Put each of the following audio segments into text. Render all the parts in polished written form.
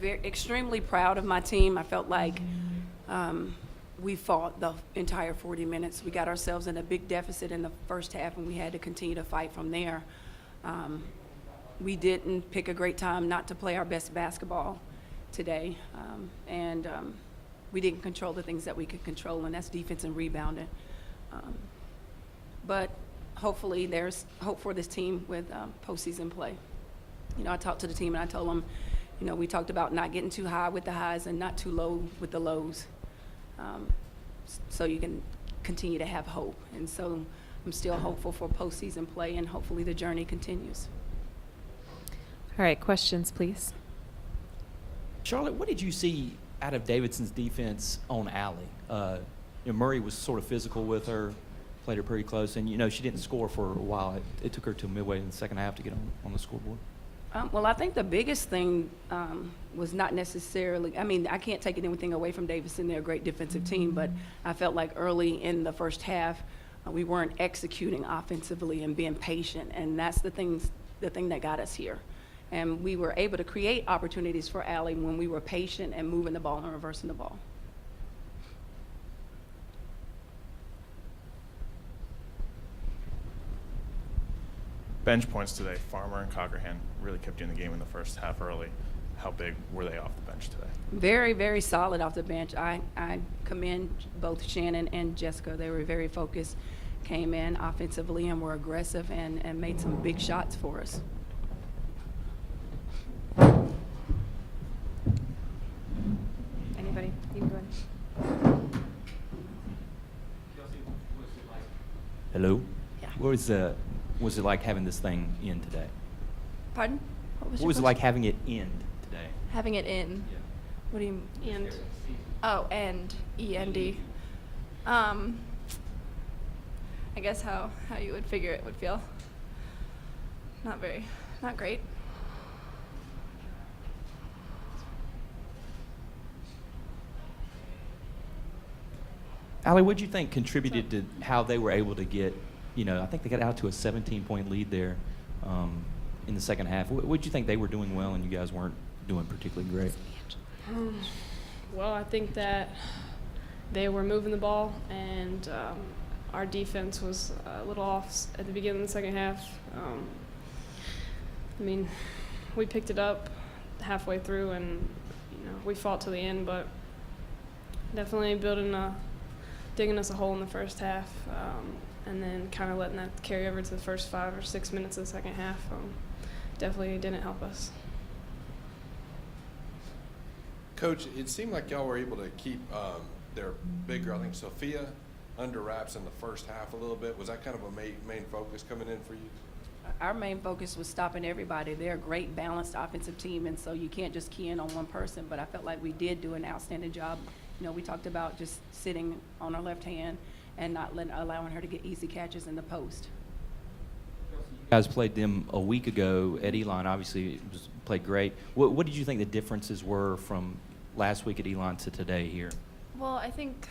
extremely proud of my team. I felt like we fought the entire 40 minutes. We got ourselves in a big deficit in the first half, and we had to continue to fight from there. We didn't pick a great time not to play our best basketball today, and we didn't control the things that we could control, and that's defense and rebounding. But hopefully there's hope for this team with postseason play. You know, I talked to the team and I told them, you know, we talked about not getting too high with the highs and not too low with the lows, so you can continue to have hope. And so I'm still hopeful for postseason play, and hopefully the journey continues. All right, questions, please. Charlotte, what did you see out of Davidson's defense on Allie? Murray was sort of physical with her, played her pretty close, and, she didn't score for a while. It took her till midway in the second half to get on the scoreboard. Well, I think the biggest thing was not necessarily – I can't take anything away from Davidson. They're a great defensive team, but I felt like early in the first half we weren't executing offensively and being patient, and that's the thing that got us here. And we were able to create opportunities for Allie when we were patient and moving the ball and reversing the ball. Bench points today, Farmer and Cockerhan really kept you in the game in the first half early. How big were they off the bench today? Very, very solid off the bench. I commend both Shannon and Jessica. They were very focused, came in offensively and were aggressive and made some big shots for us. Anybody? You can go ahead. Hello? Yeah. What was it like having this thing in today? Pardon? What was it like having it end today? Having it in? Yeah. What do you end? Oh, end. E-N-D. I guess how you would figure it would feel. Not great. Allie, what do you think contributed to how they were able to get, I think they got out to a 17-point lead there in the second half. What did you think they were doing well and you guys weren't doing particularly great? Well, I think that they were moving the ball, and our defense was a little off at the beginning of the second half. We picked it up halfway through, and we fought to the end, but definitely digging us a hole in the first half, and then kind of letting that carry over to the first 5 or 6 minutes of the second half definitely didn't help us. Coach, it seemed like y'all were able to keep their big girl, I think Sophia, under wraps in the first half a little bit. Was that kind of a main focus coming in for you? Our main focus was stopping everybody. They're a great, balanced offensive team, and so you can't just key in on one person, but I felt like we did do an outstanding job. We talked about just sitting on our left hand and not allowing her to get easy catches in the post. You guys played them a week ago at Elon. Obviously, played great. What did you think the differences were from last week at Elon to today here? Well, I think,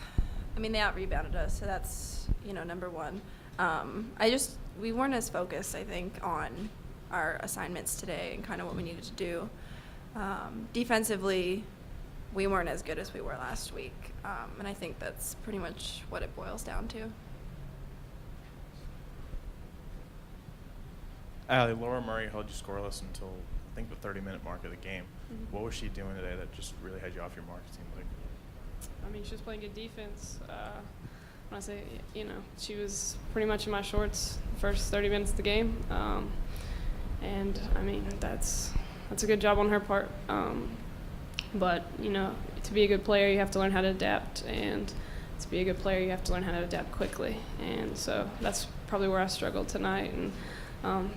they out-rebounded us, so that's, number one. We weren't as focused, I think, on our assignments today and kind of what we needed to do. Defensively, we weren't as good as we were last week, and I think that's pretty much what it boils down to. Allie, Laura Murray held you scoreless until, I think, the 30-minute mark of the game. Mm-hmm. What was she doing today that just really had you off your mark, it seemed like? She was playing good defense. When I say, she was pretty much in my shorts the first 30 minutes of the game. That's a good job on her part. But, to be a good player, you have to learn how to adapt. And to be a good player, you have to learn how to adapt quickly. And so that's probably where I struggled tonight. And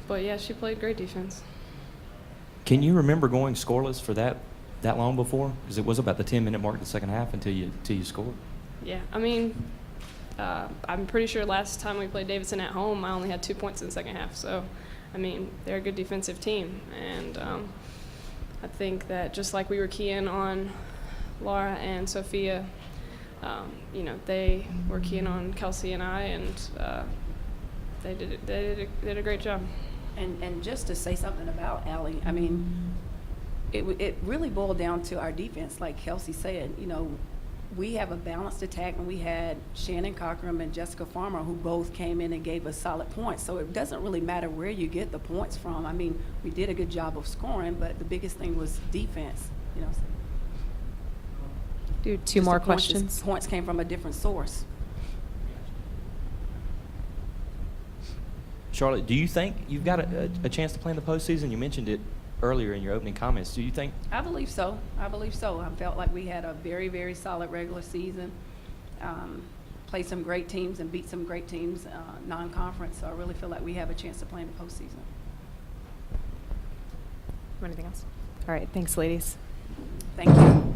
but, yeah, she played great defense. Can you remember going scoreless for that long before? Because it was about the 10-minute mark of the second half until you scored. Yeah, I'm pretty sure last time we played Davidson at home, I only had 2 points in the second half. So, they're a good defensive team. And I think that just like we were keying on Laura and Sophia, they were keying on Kelsey and I, and they did a great job. And just to say something about Allie, It really boiled down to our defense, like Kelsey said. You know, we have a balanced attack, and we had Shannon Cochran and Jessica Farmer, who both came in and gave us solid points. So it doesn't really matter where you get the points from. I mean, we did a good job of scoring, but the biggest thing was defense. You know, Do two just more the points questions. Points came from a different source. Charlotte, do you think you've got a chance to play in the postseason? You mentioned it earlier in your opening comments. Do you think? I believe so. I believe so. I felt like we had a very, very solid regular season. Played some great teams and beat some great teams non-conference. So I really feel like we have a chance to play in the postseason. Anything else? All right. Thanks, ladies. Thank you.